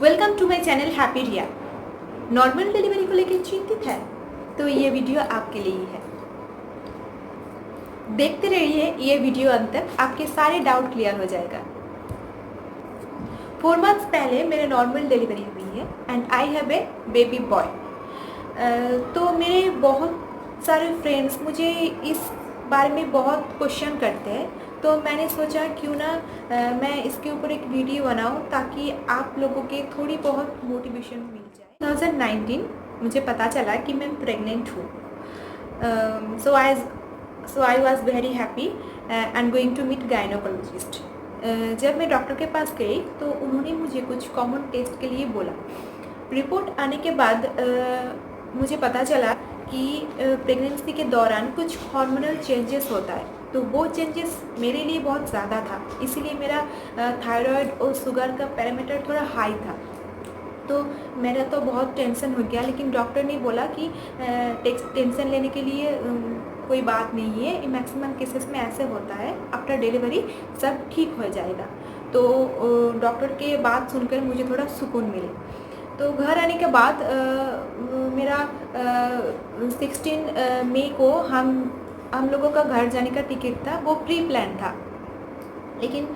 Welcome to my channel happy Riya. Normal delivery को लेकर चिंतित है तो ये वीडियो आपके लिए ही है। देखते रहिए ये वीडियो अंत तक, आपके सारे डाउट क्लियर हो जाएगा। 4 मंथ्स पहले मेरे नॉर्मल डिलीवरी हुई है and I have a baby boy. तो मेरे बहुत सारे फ्रेंड्स मुझे इस बारे में बहुत क्वेश्चन करते हैं, तो मैंने सोचा क्यों ना मैं इसके ऊपर एक वीडियो बनाऊं ताकि आप लोगों के थोड़ी बहुत मोटिवेशन मिल जाए। 2019 मुझे पता चला कि मैं प्रेग्नेंट हूँ। So I was very happy and going to meet gynaecologist. जब मैं डॉक्टर के पास गई तो उन्होंने मुझे कुछ कॉमन टेस्ट के लिए बोला। रिपोर्ट आने के बाद मुझे पता चला कि प्रेगनेंसी के दौरान कुछ हार्मोनल चेंजेस होता है, तो वो चेंजेस मेरे लिए बहुत ज़्यादा था, इसीलिए मेरा थायराइड और शुगर का पैरामीटर थोड़ा हाई था। तो मेरा तो बहुत टेंशन हो गया, लेकिन डॉक्टर ने बोला कि टेंशन लेने के लिए कोई बात नहीं है, मैक्सिमम केसेस में ऐसे होता है, आफ्टर डिलीवरी सब ठीक हो जाएगा। तो डॉक्टर के बात सुनकर मुझे थोड़ा सुकून मिले। तो घर आने के बाद मेरा 16 मई को हम लोगों का घर जाने का टिकट था, वो प्री प्लान था। लेकिन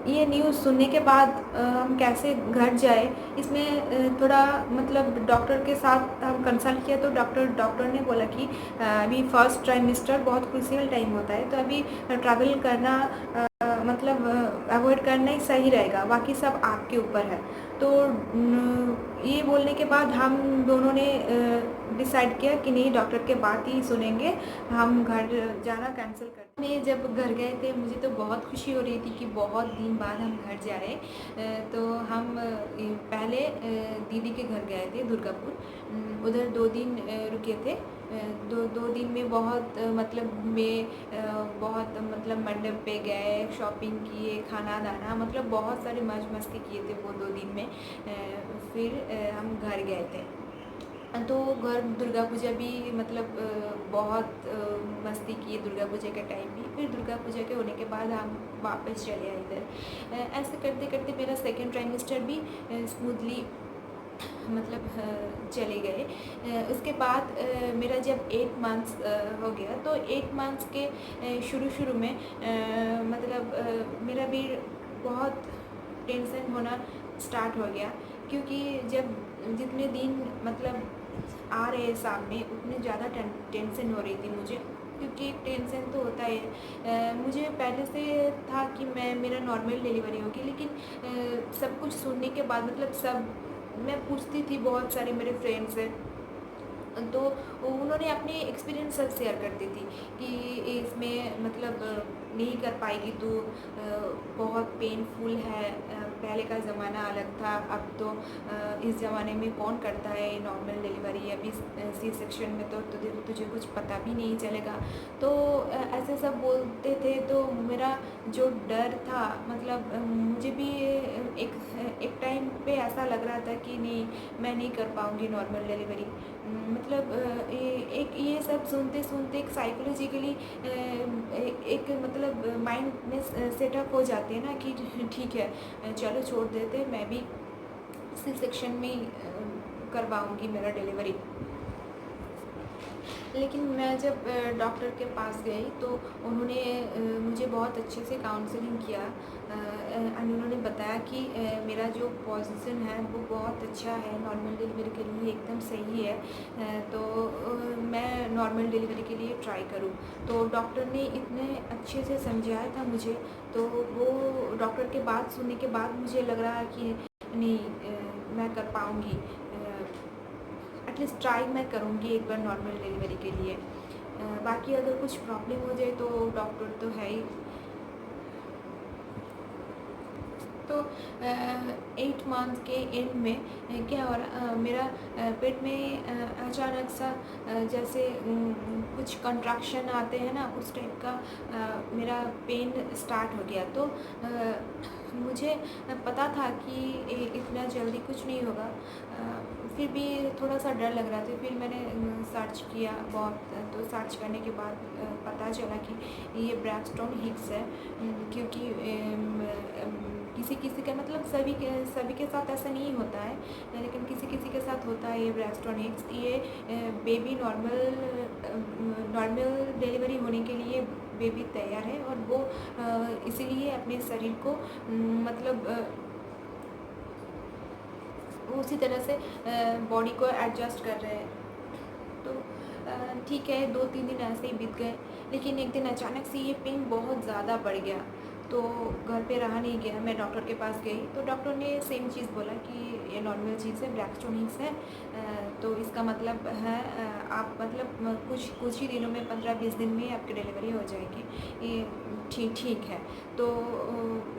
ये न्यूज़ सुनने के बाद हम कैसे घर जाए, इसमें थोड़ा मतलब डॉक्टर के साथ हम कंसल्ट किया, तो डॉक्टर ने बोला कि अभी फर्स्ट ट्राइमेस्टर बहुत क्रूशियल टाइम होता है, तो अभी ट्रैवल करना मतलब अवॉइड करना ही सही रहेगा, बाकी सब आपके ऊपर है। तो ये बोलने के बाद हम दोनों ने डिसाइड किया कि नहीं, डॉक्टर के बात ही सुनेंगे, हम घर जाना कैंसिल कर। मैं जब घर गए थे मुझे तो बहुत खुशी हो रही थी कि बहुत दिन बाद हम घर जा रहे। तो हम पहले दीदी के घर गए थे दुर्गापुर, उधर 2 दिन रुके थे। दो दिन में बहुत मतलब बहुत मतलब मंडप पे गए, शॉपिंग किए, खाना दाना, मतलब बहुत सारे मौज मस्ती किए थे वो 2 दिन में। फिर हम घर गए थे, तो घर दुर्गा पूजा भी मतलब बहुत मस्ती किए दुर्गा पूजा के टाइम भी। फिर दुर्गा पूजा के होने के बाद हम वापस चले आए इधर। ऐसे करते करते मेरा सेकेंड ट्राइमेस्टर भी स्मूथली मतलब चले गए। उसके बाद मेरा जब 8 मंथ्स हो गया, तो 8 मंथ्स के शुरू में मतलब मेरा भी बहुत टेंशन होना स्टार्ट हो गया, क्योंकि जब जितने दिन मतलब आ रहे सामने उतनी ज़्यादा टेंशन हो रही थी मुझे, क्योंकि टेंशन तो होता है। मुझे पहले से था कि मेरा नॉर्मल डिलीवरी होगी, लेकिन सब कुछ सुनने के बाद मतलब सब मैं पूछती थी, बहुत सारे मेरे फ्रेंड्स हैं, तो उन्होंने अपने एक्सपीरियंस सब शेयर करती थी कि इसमें मतलब नहीं कर पाएगी तो बहुत पेनफुल है। पहले का ज़माना अलग था, अब तो इस ज़माने में कौन करता है नॉर्मल डिलीवरी, अभी सी सेक्शन में तो तुझे कुछ पता भी नहीं चलेगा। तो ऐसे सब बोलते थे, तो मेरा जो डर था मतलब मुझे भी एक टाइम पे ऐसा लग रहा था कि नहीं, मैं नहीं कर पाऊँगी नॉर्मल डिलीवरी। मतलब एक ये सब सुनते सुनते एक साइकोलॉजिकली एक मतलब माइंड में सेटअप हो जाते हैं ना कि ठीक है, चलो छोड़ देते हैं, मैं भी सी सेक्शन में करवाऊँगी मेरा डिलीवरी। लेकिन मैं जब डॉक्टर के पास गई तो उन्होंने मुझे बहुत अच्छे से काउंसलिंग किया, एंड उन्होंने बताया कि मेरा जो पोजीशन है वो बहुत अच्छा है, नॉर्मल डिलीवरी के लिए एकदम सही है। तो मैं नॉर्मल डिलीवरी के लिए ट्राई करूँ। तो डॉक्टर ने इतने अच्छे से समझाया था मुझे, तो वो डॉक्टर के बात सुनने के बाद मुझे लग रहा है कि नहीं, मैं कर पाऊँगी, एटलीस्ट ट्राई मैं करूँगी एक बार नॉर्मल डिलीवरी के लिए। बाकी अगर कुछ प्रॉब्लम हो जाए तो डॉक्टर तो है ही। तो 8 मंथ के एंड में क्या हो रहा, मेरा पेट में अचानक सा जैसे कुछ कंट्रैक्शन आते हैं ना, उस टाइप का मेरा पेन स्टार्ट हो गया। तो मुझे पता था कि इतना जल्दी कुछ नहीं होगा, फिर भी थोड़ा सा डर लग रहा था। फिर मैंने सर्च किया बहुत, तो सर्च करने के बाद पता चला कि ये ब्रैक्सटोन हिक्स है, क्योंकि किसी किसी का मतलब सभी के साथ ऐसा नहीं होता है, लेकिन किसी किसी के साथ होता है ये ब्रेस्टोनिक्स। ये बेबी नॉर्मल डिलीवरी होने के लिए बेबी तैयार है, और वो इसीलिए अपने शरीर को मतलब उसी तरह से बॉडी को एडजस्ट कर रहे हैं। तो ठीक है, 2-3 दिन ऐसे ही बीत गए, लेकिन एक दिन अचानक से ये पेन बहुत ज़्यादा बढ़ गया। तो घर पे रहा नहीं गया, मैं डॉक्टर के पास गई, तो डॉक्टर ने सेम चीज़ बोला कि ये नॉर्मल चीज़ है, ब्रेस्टोनिक्स है। तो इसका मतलब है आप मतलब कुछ ही दिनों में 15-20 दिन में आपकी डिलीवरी हो जाएगी, ये ठीक है। तो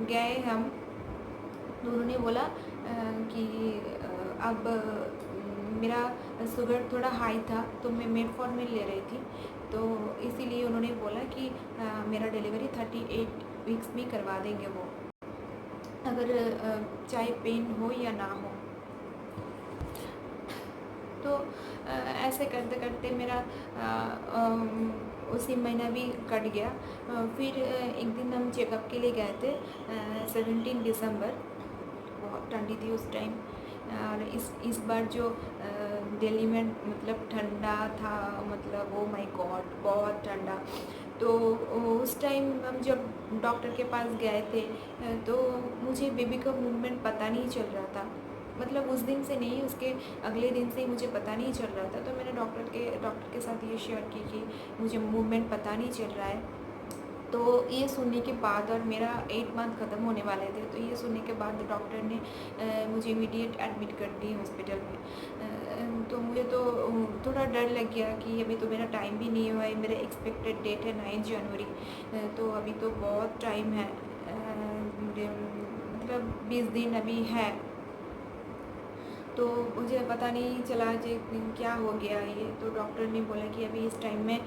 गए हम, तो उन्होंने बोला कि अब मेरा शुगर थोड़ा हाई था, तो मैं मेटफॉर्मिन ले रही थी, तो इसीलिए उन्होंने बोला कि मेरा डिलीवरी 38 वीक्स में करवा देंगे वो, अगर चाहे पेन हो या ना हो। तो ऐसे करते करते मेरा उसी महीना भी कट गया। फिर एक दिन हम चेकअप के लिए गए थे, 17 दिसंबर, बहुत ठंडी थी उस टाइम। और इस बार जो दिल्ली में मतलब ठंडा था, मतलब ओ माय गॉड बहुत ठंडा। तो उस टाइम हम जब डॉक्टर के पास गए थे, तो मुझे बेबी का मूवमेंट पता नहीं चल रहा था, मतलब उस दिन से नहीं, उसके अगले दिन से ही मुझे पता नहीं चल रहा था। तो मैंने डॉक्टर के साथ ये शेयर की कि मुझे मूवमेंट पता नहीं चल रहा है। तो ये सुनने के बाद, और मेरा 8 मंथ ख़त्म होने वाले थे, तो ये सुनने के बाद डॉक्टर ने मुझे इमीडिएट एडमिट कर दी हॉस्पिटल में। तो मुझे तो थोड़ा डर लग गया कि अभी तो मेरा टाइम भी नहीं हुआ है, मेरा एक्सपेक्टेड डेट है 9 जनवरी, तो अभी तो बहुत टाइम है, मतलब 20 दिन अभी है। तो मुझे पता नहीं चला कि क्या हो गया ये। तो डॉक्टर ने बोला कि अभी इस टाइम में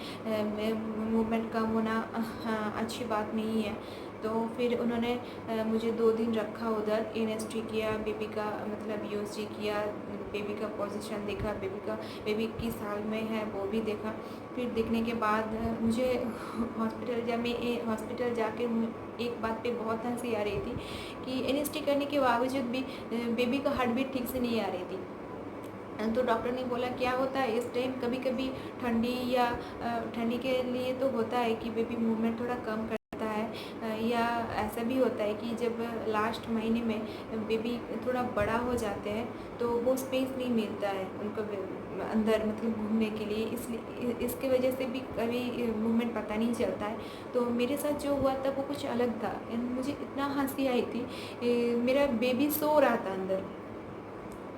मूवमेंट कम होना अच्छी बात नहीं है। तो फिर उन्होंने मुझे 2 दिन रखा उधर, एनएसटी किया, बेबी का मतलब यूएसजी किया, बेबी का पोजीशन देखा, बेबी किस हाल में है वो भी देखा। फिर देखने के बाद मुझे हॉस्पिटल जाके एक बात पे बहुत हंसी आ रही थी कि एनएसटी करने के बावजूद भी बेबी का हार्ट बीट ठीक से नहीं आ रही थी। तो डॉक्टर ने बोला क्या होता है इस टाइम, कभी कभी ठंडी के लिए तो होता है कि बेबी मूवमेंट थोड़ा कम करता है, या ऐसा भी होता है कि जब लास्ट महीने में बेबी थोड़ा बड़ा हो जाते हैं तो वो स्पेस नहीं मिलता है उनको अंदर मतलब घूमने के लिए, इसलिए इसके वजह से भी कभी मूवमेंट पता नहीं चलता है। तो मेरे साथ जो हुआ था वो कुछ अलग था, मुझे इतना हंसी आई थी। मेरा बेबी सो रहा था अंदर,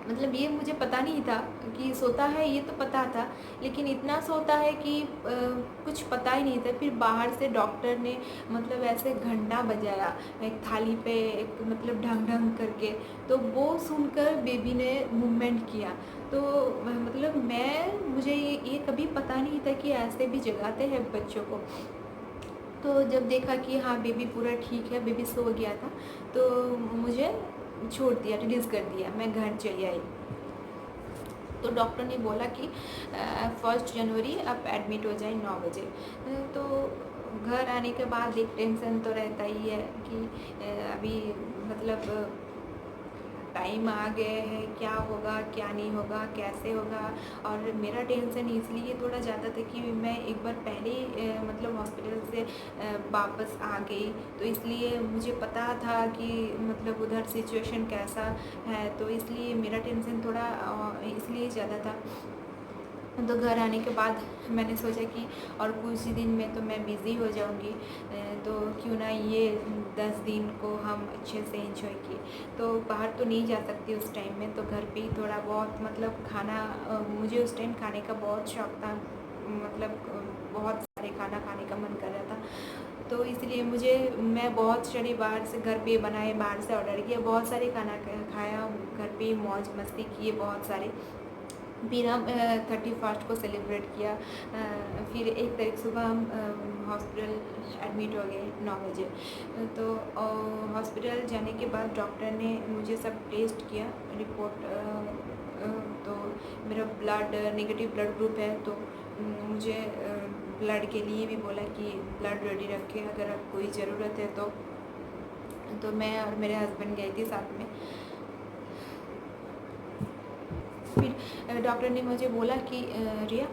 मतलब ये मुझे पता नहीं था कि सोता है, ये तो पता था, लेकिन इतना सोता है कि कुछ पता ही नहीं था। फिर बाहर से डॉक्टर ने मतलब ऐसे घंटा बजाया एक थाली पे, एक मतलब ढंग ढंग करके, तो वो सुनकर बेबी ने मूवमेंट किया। तो मतलब मुझे ये कभी पता नहीं था कि ऐसे भी जगाते हैं बच्चों को। तो जब देखा कि हाँ बेबी पूरा ठीक है, बेबी सो गया था, तो मुझे छोड़ दिया, रिलीज़ कर दिया, मैं घर चली आई। तो डॉक्टर ने बोला कि 1 जनवरी आप एडमिट हो जाए 9 बजे। तो घर आने के बाद एक टेंशन तो रहता ही है कि अभी मतलब टाइम आ गए हैं, क्या होगा क्या नहीं होगा, कैसे होगा। और मेरा टेंशन इसलिए थोड़ा ज़्यादा था कि मैं एक बार पहले मतलब हॉस्पिटल से वापस आ गई, तो इसलिए मुझे पता था कि मतलब उधर सिचुएशन कैसा है, तो इसलिए मेरा टेंशन थोड़ा इसलिए ज़्यादा था। तो घर आने के बाद मैंने सोचा कि और कुछ ही दिन में तो मैं बिज़ी हो जाऊंगी, तो क्यों ना ये 10 दिन को हम अच्छे से एंजॉय किए। तो बाहर तो नहीं जा सकती उस टाइम में, तो घर पे ही थोड़ा बहुत मतलब खाना, मुझे उस टाइम खाने का बहुत शौक़ था, मतलब बहुत सारे खाना खाने का मन कर रहा था। तो इसलिए मैं बहुत सारी बाहर से घर पे बनाए, बाहर से ऑर्डर किया, बहुत सारे खाना खाया, घर पे मौज मस्ती किए बहुत सारे। फिर हम 31 को सेलिब्रेट किया। फिर 1 तारीख सुबह हम हॉस्पिटल एडमिट हो गए 9 बजे। तो हॉस्पिटल जाने के बाद डॉक्टर ने मुझे सब टेस्ट किया, रिपोर्ट, तो मेरा नेगेटिव ब्लड ग्रुप है, तो मुझे ब्लड के लिए भी बोला कि ब्लड रेडी रखें, अगर कोई ज़रूरत है तो तो मैं और मेरे हस्बैंड गए थे साथ में। फिर डॉक्टर ने मुझे बोला कि रिया,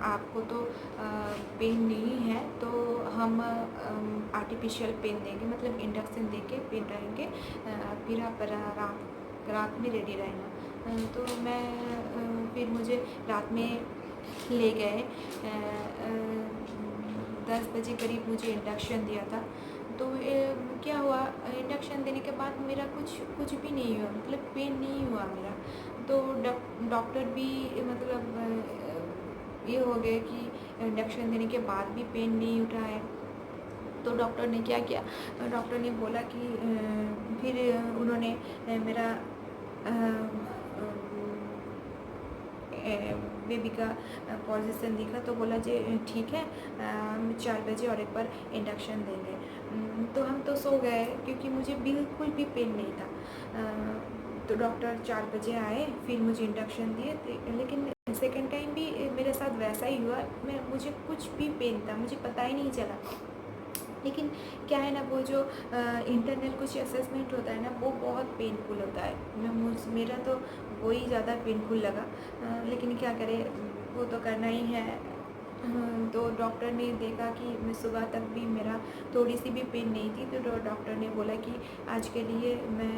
आपको तो पेन नहीं है, तो हम आर्टिफिशियल पेन देंगे, मतलब इंजेक्शन दे के पेन रहेंगे, फिर आप रात में रेडी रहना। तो मैं फिर मुझे रात में ले गए। 10 बजे करीब मुझे इंजेक्शन दिया था। तो क्या हुआ, इंजेक्शन देने के बाद मेरा कुछ भी नहीं हुआ, मतलब पेन नहीं हुआ मेरा। तो डॉक्टर भी मतलब ये हो गए कि इंजेक्शन देने के बाद भी पेन नहीं उठ रहा है। तो डॉक्टर ने क्या किया, डॉक्टर ने बोला कि फिर उन्होंने मेरा बेबी का पोजीशन देखा, तो बोला जी ठीक है, हम 4 बजे और एक बार इंजेक्शन देंगे। तो हम तो सो गए क्योंकि मुझे बिल्कुल भी पेन नहीं था। तो डॉक्टर 4 बजे आए, फिर मुझे इंजेक्शन दिए, लेकिन सेकेंड टाइम भी मेरे साथ वैसा ही हुआ। मुझे कुछ भी पेन था, मुझे पता ही नहीं चला। लेकिन क्या है ना, वो जो इंटरनल कुछ असेसमेंट होता है ना, वो बहुत पेनफुल होता है। मेरा तो वही ज़्यादा पेनफुल लगा, लेकिन क्या करें, वो तो करना ही है। तो डॉक्टर ने देखा कि मैं सुबह तक भी मेरा थोड़ी सी भी पेन नहीं थी, तो डॉक्टर ने बोला कि आज के लिए मैं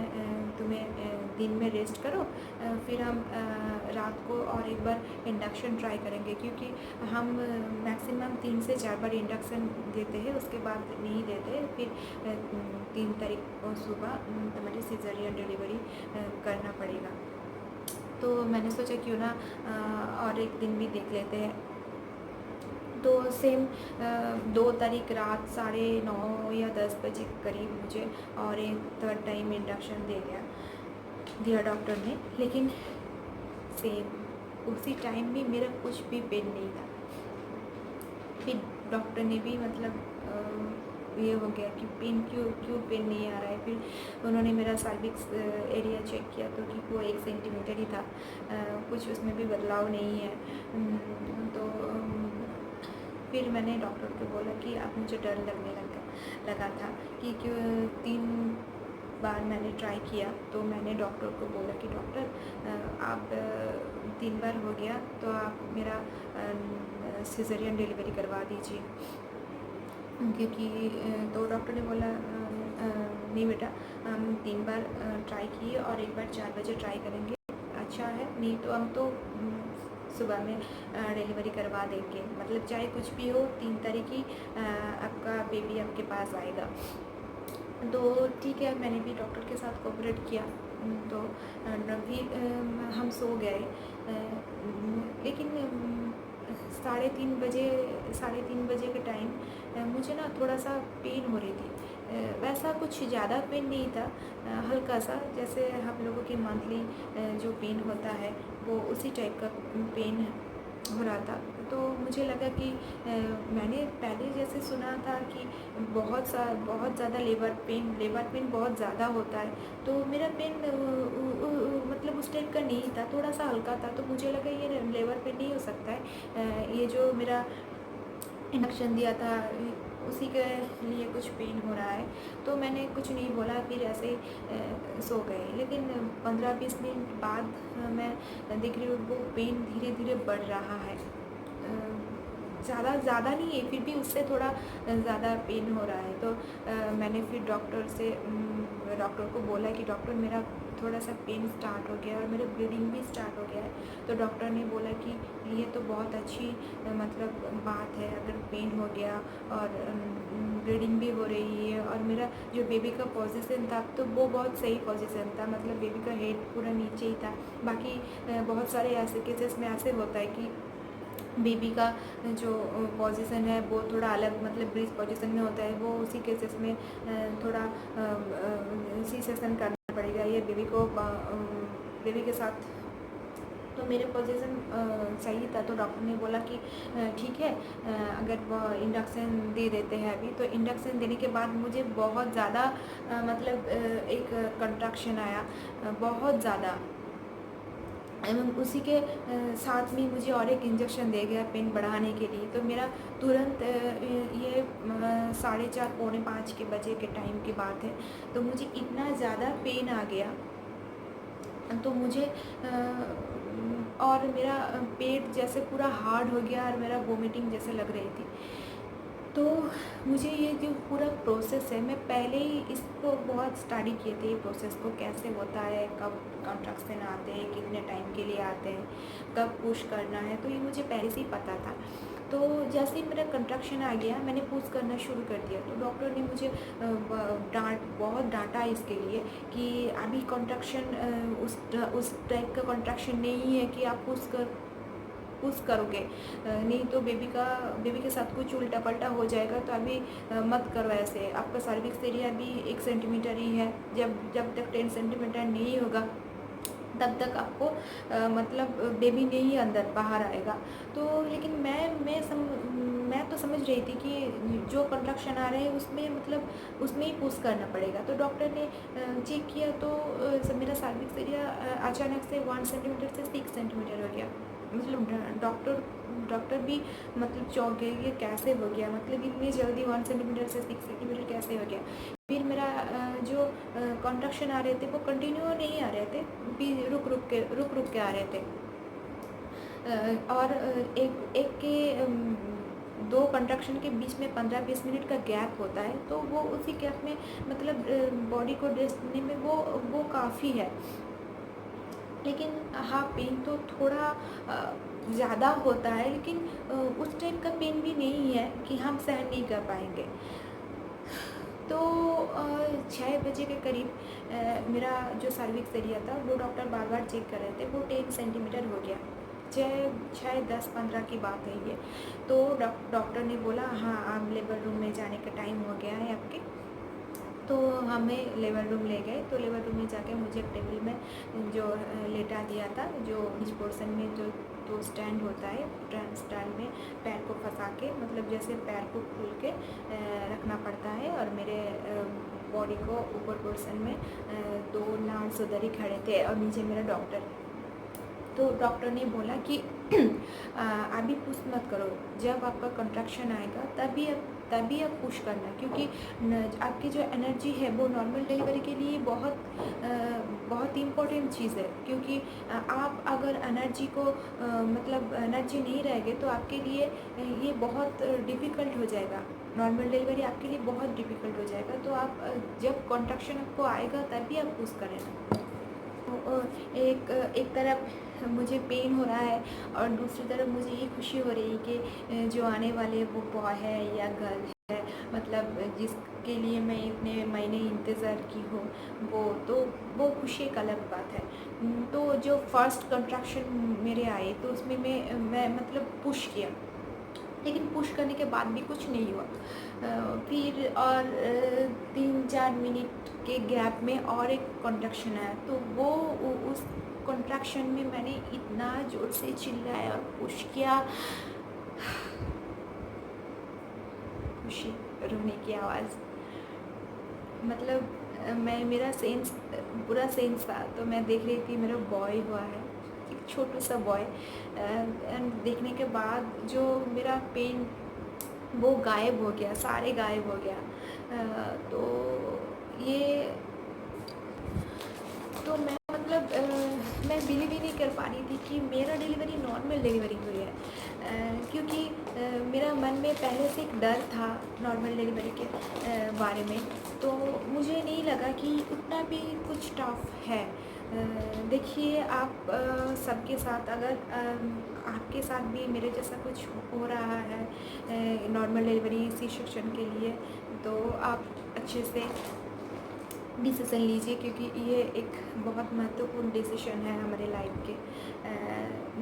तुम्हें दिन में रेस्ट करो, फिर हम रात को और एक बार इंडक्शन ट्राई करेंगे, क्योंकि हम मैक्सिमम 3 से 4 बार इंडक्शन देते हैं, उसके बाद नहीं देते। फिर 3 तारीख को सुबह तुम्हारी सीजरियन डिलीवरी करना पड़ेगा। तो मैंने सोचा क्यों ना और एक दिन भी देख लेते हैं। तो सेम 2 तारीख रात 9:30 या 10 बजे करीब मुझे और एक थर्ड टाइम इंडक्शन दिया डॉक्टर ने, लेकिन सेम उसी टाइम भी मेरा कुछ भी पेन नहीं था। फिर डॉक्टर ने भी मतलब ये हो गया कि पेन क्यों पेन नहीं आ रहा है। फिर उन्होंने मेरा सर्विक्स एरिया चेक किया, तो ठीक वो 1 सेंटीमीटर ही था, कुछ उसमें भी बदलाव नहीं है। तो फिर मैंने डॉक्टर को बोला कि अब मुझे डर लगने लगा था कि 3 बार मैंने ट्राई किया। तो मैंने डॉक्टर को बोला कि डॉक्टर आप 3 बार हो गया, तो आप मेरा सिज़ेरियन डिलीवरी करवा दीजिए, क्योंकि तो डॉक्टर ने बोला नहीं बेटा, हम 3 बार ट्राई किए और एक बार 4 बजे ट्राई करेंगे, अच्छा है, नहीं तो हम तो सुबह में डिलीवरी करवा देंगे, मतलब चाहे कुछ भी हो 3 तारीख ही आपका बेबी आपके पास आएगा। तो ठीक है, मैंने भी डॉक्टर के साथ कोऑपरेट किया। तो फिर हम सो गए, लेकिन 3:30 बजे के टाइम मुझे ना थोड़ा सा पेन हो रही थी। वैसा कुछ ज़्यादा पेन नहीं था, हल्का सा, जैसे हम लोगों के मंथली जो पेन होता है वो उसी टाइप का पेन हो रहा था। तो मुझे लगा कि मैंने पहले जैसे सुना था कि बहुत ज़्यादा लेबर पेन बहुत ज़्यादा होता है, तो मेरा पेन मतलब उस टाइप का नहीं था, थोड़ा सा हल्का था। तो मुझे लगा ये लेबर पेन नहीं हो सकता है, ये जो मेरा इंजेक्शन दिया था उसी के लिए कुछ पेन हो रहा है। तो मैंने कुछ नहीं बोला, फिर ऐसे ही सो गए। लेकिन 15-20 मिनट बाद मैं देख रही हूँ वो पेन धीरे धीरे बढ़ रहा है, ज़्यादा नहीं है, फिर भी उससे थोड़ा ज़्यादा पेन हो रहा है। तो मैंने फिर डॉक्टर को बोला कि डॉक्टर मेरा थोड़ा सा पेन स्टार्ट हो गया और मेरा ब्लीडिंग भी स्टार्ट हो गया है। तो डॉक्टर ने बोला कि ये तो बहुत अच्छी मतलब बात है, अगर पेन हो गया और ब्लीडिंग भी हो रही है, और मेरा जो बेबी का पोजीशन था तो वो बहुत सही पोजीशन था, मतलब बेबी का हेड पूरा नीचे ही था। बाकी बहुत सारे ऐसे केसेस में ऐसे होता है कि बेबी का जो पोजीशन है वो थोड़ा अलग, मतलब ब्रीच पोजीशन में होता है, वो उसी केसेस में थोड़ा सी सेक्शन करना पड़ेगा ये बेबी के साथ। तो मेरे पोजीशन सही था। तो डॉक्टर ने बोला कि ठीक है, अगर वो इंडक्शन दे देते हैं अभी। तो इंडक्शन देने के बाद मुझे बहुत ज़्यादा मतलब एक कंट्रैक्शन आया, बहुत ज़्यादा। एवं उसी के साथ में मुझे और एक इंजेक्शन दे गया पेन बढ़ाने के लिए। तो मेरा तुरंत ये 4:30 पौने 5 के बजे के टाइम की बात है। तो मुझे इतना ज़्यादा पेन आ गया, तो मुझे और मेरा पेट जैसे पूरा हार्ड हो गया और मेरा वोमिटिंग जैसे लग रही थी। तो मुझे ये जो पूरा प्रोसेस है, मैं पहले ही इसको बहुत स्टडी किए थे, ये प्रोसेस को कैसे होता है, कब कॉन्ट्रैक्शन आते हैं, कितने टाइम के लिए आते हैं, कब पुश करना है, तो ये मुझे पहले से ही पता था। तो जैसे ही मेरा कंट्रैक्शन आ गया, मैंने पुश करना शुरू कर दिया। तो डॉक्टर ने मुझे बहुत डांटा इसके लिए कि अभी कॉन्ट्रैक्शन उस टाइप का कॉन्ट्रैक्शन नहीं है कि आप पुश करोगे, नहीं तो बेबी के साथ कुछ उल्टा पल्टा हो जाएगा। तो अभी मत करो ऐसे। आपका सर्विक्स एरिया भी 1 सेंटीमीटर ही है, जब तक 10 सेंटीमीटर नहीं होगा तब तक आपको मतलब बेबी नहीं अंदर बाहर आएगा। तो लेकिन मैं तो समझ रही थी कि जो कंट्रैक्शन आ रहे हैं उसमें मतलब उसमें ही पुश करना पड़ेगा। तो डॉक्टर ने चेक किया, तो मेरा सर्विक्स एरिया अचानक से 1 सेंटीमीटर से 6 सेंटीमीटर हो गया। मतलब डॉक्टर भी मतलब चौंक गए, ये कैसे हो गया, मतलब इतनी जल्दी 1 सेंटीमीटर से 6 सेंटीमीटर कैसे हो गया। फिर मेरा जो कॉन्ट्रैक्शन आ रहे थे वो कंटिन्यू नहीं आ रहे थे, भी रुक रुक के आ रहे थे। और एक के 2 कॉन्ट्रैक्शन के बीच में 15-20 मिनट का गैप होता है। तो वो उसी गैप में मतलब बॉडी को रेस्ट देने में वो काफ़ी है। लेकिन हाँ, पेन तो थोड़ा ज़्यादा होता है, लेकिन उस टाइप का पेन भी नहीं है कि हम सहन नहीं कर पाएंगे। तो 6 बजे के करीब मेरा जो सर्विक्स एरिया था वो डॉक्टर बार बार चेक कर रहे थे, वो 10 सेंटीमीटर हो गया। 6, 10, 15 की बात है ये। तो डॉक्टर ने बोला, हाँ आप लेबर रूम में जाने का टाइम हो गया है आपके। तो हमें लेबर रूम ले गए। तो लेबर रूम में जाके मुझे एक टेबल में जो लेटा दिया था, जो इस पोर्शन में जो तो स्टैंड होता है, स्टैंड में पैर को फंसा के, मतलब जैसे पैर को खोल के रखना पड़ता है। और मेरे बॉडी को ऊपर पोर्शन में 2 नर्स उधर ही खड़े थे और नीचे मेरा डॉक्टर। तो डॉक्टर ने बोला कि अभी पुश मत करो, जब आपका कंट्रैक्शन आएगा तभी आप पुश करना, क्योंकि आपकी जो एनर्जी है वो नॉर्मल डिलीवरी के लिए बहुत इम्पोर्टेंट चीज़ है। क्योंकि आप अगर एनर्जी को मतलब एनर्जी नहीं रहेगी तो आपके लिए ये बहुत डिफ़िकल्ट हो जाएगा, नॉर्मल डिलीवरी आपके लिए बहुत डिफ़िकल्ट हो जाएगा। तो आप जब कॉन्ट्रैक्शन आपको आएगा तभी आप पुश करें। तो एक तरफ मुझे पेन हो रहा है और दूसरी तरफ मुझे ये खुशी हो रही है कि जो आने वाले वो बॉय है या गर्ल है, मतलब जिसके लिए मैं इतने महीने इंतज़ार की हूँ, वो खुशी एक अलग बात है। तो जो फर्स्ट कंट्रैक्शन मेरे आए तो उसमें मैं मतलब पुश किया, लेकिन पुश करने के बाद भी कुछ नहीं हुआ। फिर और 3-4 मिनट के गैप में और एक कॉन्ट्रैक्शन आया। तो उस कॉन्ट्रैक्शन में मैंने इतना ज़ोर से चिल्लाया और पुश किया, खुशी, रोने की आवाज़, मतलब मेरा सेंस पूरा सेंस था। तो मैं देख रही थी मेरा बॉय हुआ है, एक छोटा सा बॉय। एंड देखने के बाद जो मेरा पेन वो गायब हो गया, सारे गायब हो गया। तो ये तो मैं मतलब मैं बिलीव ही नहीं कर पा रही थी कि मेरा डिलीवरी नॉर्मल डिलीवरी हुई है। क्योंकि मेरा मन में पहले से एक डर था नॉर्मल डिलीवरी के बारे में। तो मुझे नहीं लगा कि उतना भी कुछ टफ है। देखिए आप सबके साथ अगर आपके साथ भी मेरे जैसा कुछ हो रहा है नॉर्मल डिलीवरी सी सेक्शन के लिए, तो आप अच्छे से डिसीज़न लीजिए, क्योंकि ये एक बहुत महत्वपूर्ण डिसीजन है हमारे लाइफ के।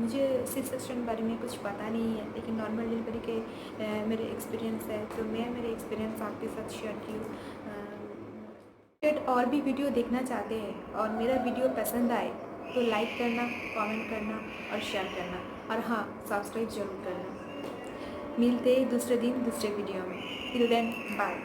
मुझे सी सेक्शन बारे में कुछ पता नहीं है, लेकिन नॉर्मल डिलीवरी के मेरे एक्सपीरियंस है, तो मैं मेरे एक्सपीरियंस आपके साथ शेयर की हूँ। और भी वीडियो देखना चाहते हैं और मेरा वीडियो पसंद आए तो लाइक करना, कमेंट करना और शेयर करना, और हाँ, सब्सक्राइब जरूर करना। मिलते हैं दूसरे दिन दूसरे वीडियो में। Till then bye.